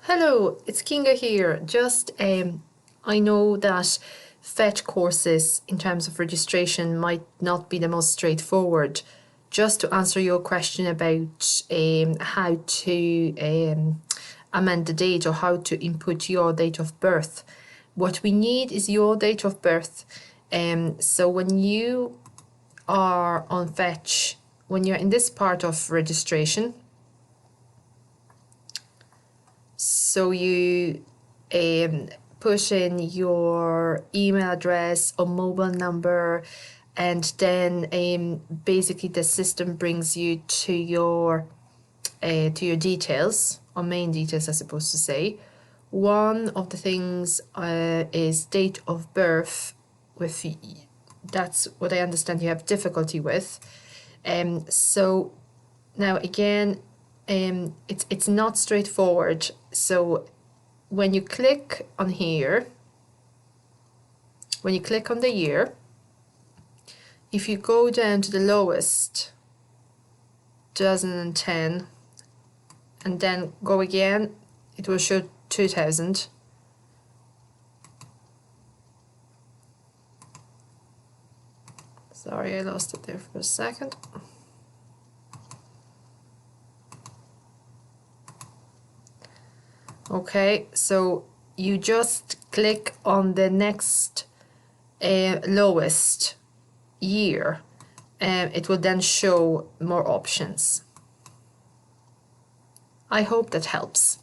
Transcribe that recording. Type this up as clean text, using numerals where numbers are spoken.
Hello, it's Kinga here. I know that fetch courses in terms of registration might not be the most straightforward. Just to answer your question about how to amend the date or how to input your date of birth, what we need is your date of birth. So when you are on fetch, when you're in this part of registration, so you put in your email address or mobile number, and then basically the system brings you to your details, or main details, I suppose to say. One of the things is date of birth. That's what I understand you have difficulty with. So now again, it's not straightforward. So when you click on here, when you click on the year, if you go down to the lowest, 2010, and then go again, it will show 2000. Sorry, I lost it there for a second. Okay, so you just click on the next lowest year, and it will then show more options. I hope that helps.